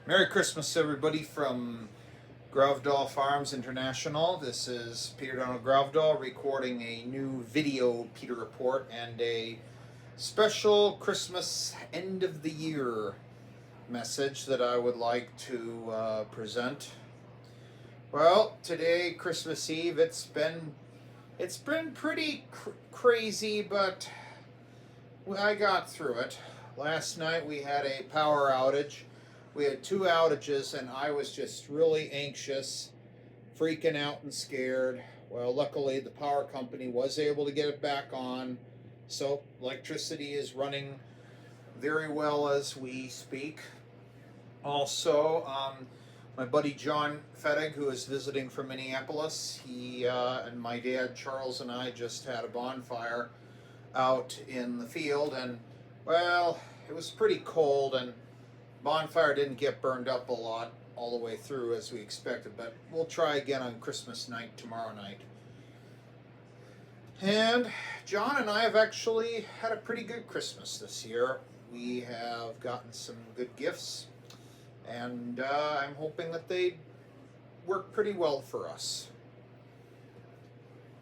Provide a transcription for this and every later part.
Merry Christmas, everybody, from Gravdahl Farms International. This is Peter Donald Gravdahl recording a new video Peter Report and a special Christmas end of the year message that I would like to present. Well, today, Christmas Eve, it's been pretty crazy, but I got through it. Last night we had a power outage. We had two outages, and I was just really anxious, freaking out and scared. Well, luckily, the power company was able to get it back on, so electricity is running very well as we speak. Also, my buddy John Fettig, who is visiting from Minneapolis, he and my dad Charles and I just had a bonfire out in the field, and well, it was pretty cold, and bonfire didn't get burned up a lot all the way through as we expected, but we'll try again on Christmas night tomorrow night. And John and I have actually had a pretty good Christmas this year. We have gotten some good gifts, and I'm hoping that they work pretty well for us.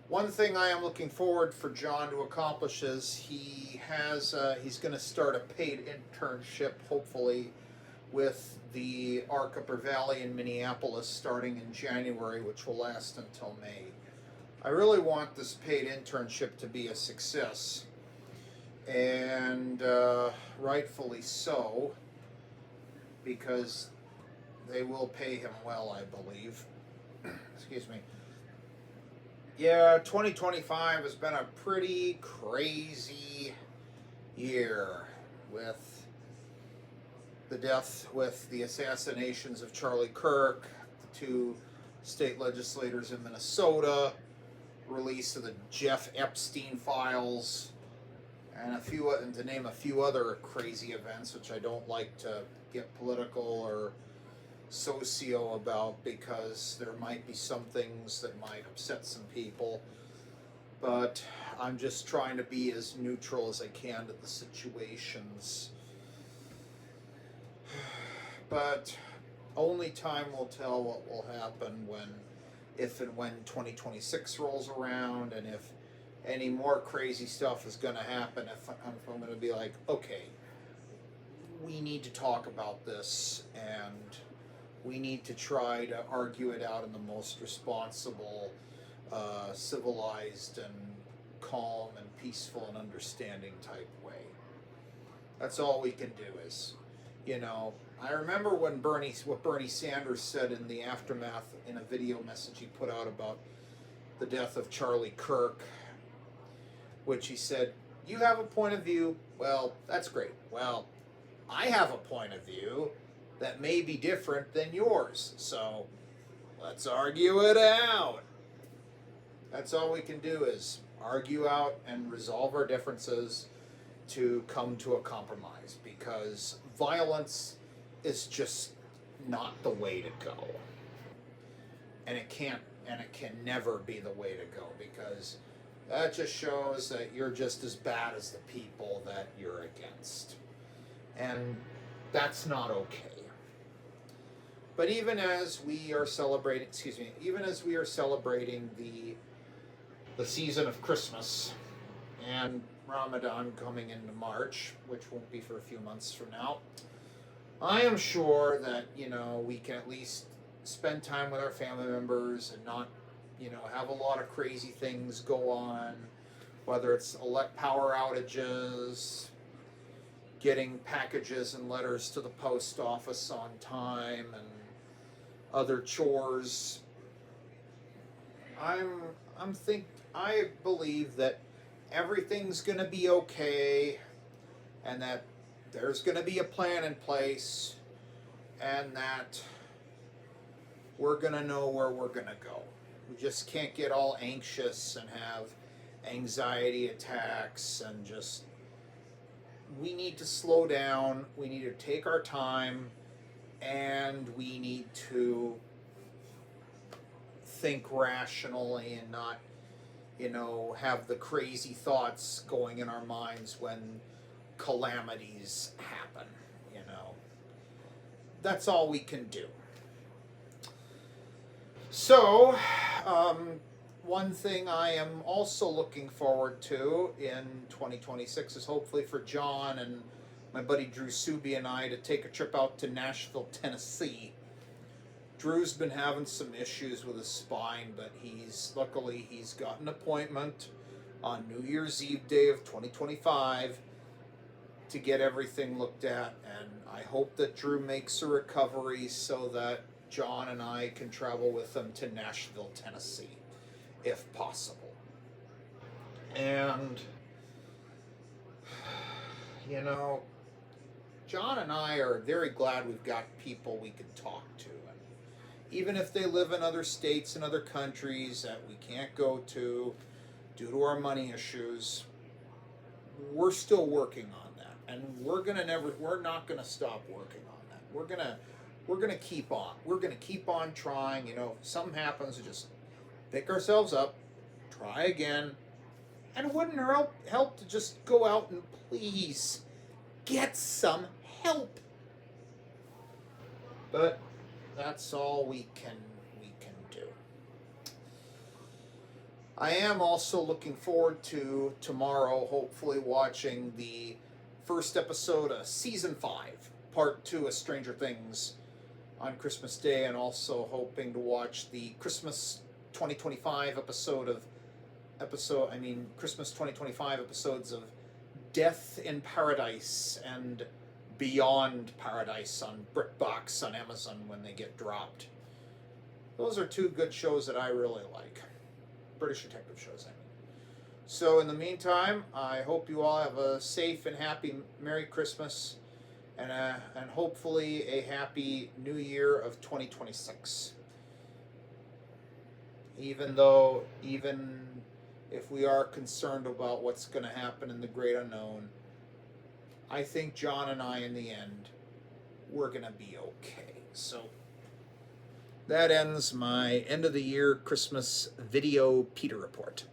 One thing I am looking forward for John to accomplish is he's going to start a paid internship, hopefully, with the ARC Upper Valley in Minneapolis starting in January, which will last until May. I really want this paid internship to be a success, and rightfully so, because they will pay him well, I believe. Excuse me. Yeah, 2025 has been a pretty crazy year with the assassinations of Charlie Kirk, the two state legislators in Minnesota, release of the Jeff Epstein files, and to name a few other crazy events, which I don't like to get political or socio about because there might be some things that might upset some people. But I'm just trying to be as neutral as I can to the situations. But only time will tell what will happen if and when 2026 rolls around, and if any more crazy stuff is going to happen. If I'm going to be like, okay, we need to talk about this, and we need to try to argue it out in the most responsible, civilized, and calm and peaceful and understanding type way. That's all we can do is, I remember what Bernie Sanders said in the aftermath in a video message he put out about the death of Charlie Kirk, which he said, "You have a point of view. Well, that's great. Well, I have a point of view that may be different than yours. So let's argue it out." That's all we can do is argue out and resolve our differences to come to a compromise, because violence is just not the way to go. And it can never be the way to go, because that just shows that you're just as bad as the people that you're against. And that's not okay. But even as we are celebrating the season of Christmas and Ramadan coming into March, which won't be for a few months from now, I am sure that, we can at least spend time with our family members and not, have a lot of crazy things go on, whether it's power outages, getting packages and letters to the post office on time, and other chores. I believe that everything's going to be okay, and that there's going to be a plan in place, and that we're going to know where we're going to go. We just can't get all anxious and have anxiety attacks, and we need to slow down, we need to take our time, and we need to think rationally and not, have the crazy thoughts going in our minds when calamities happen. that's all we can do. So, one thing I am also looking forward to in 2026 is hopefully for John and my buddy Drew Suby and I to take a trip out to Nashville, Tennessee. Drew's been having some issues with his spine, but luckily he's got an appointment on New Year's Eve day of 2025 to get everything looked at, and I hope that Drew makes a recovery so that John and I can travel with him to Nashville, Tennessee, if possible. And, you know, John and I are very glad we've got people we can talk to. And even if they live in other states and other countries that we can't go to due to our money issues, we're still working on that. And we're not gonna stop working on that. We're gonna keep on. We're gonna keep on trying. You know, if something happens, we just pick ourselves up, try again. And it wouldn't help to just go out and please get some help. But that's all we can do. I am also looking forward to tomorrow, hopefully watching the first episode of season 5, part 2 of Stranger Things on Christmas Day, and also hoping to watch the Christmas 2025 Christmas 2025 episodes of Death in Paradise and Beyond Paradise on BritBox on Amazon when they get dropped. Those are 2 good shows that I really like. British detective shows, I mean. So in the meantime, I hope you all have a safe and happy Merry Christmas and hopefully a happy New Year of 2026. Even if we are concerned about what's going to happen in the great unknown, I think John and I, in the end, we're going to be okay. So that ends my end of the year Christmas video Peter report.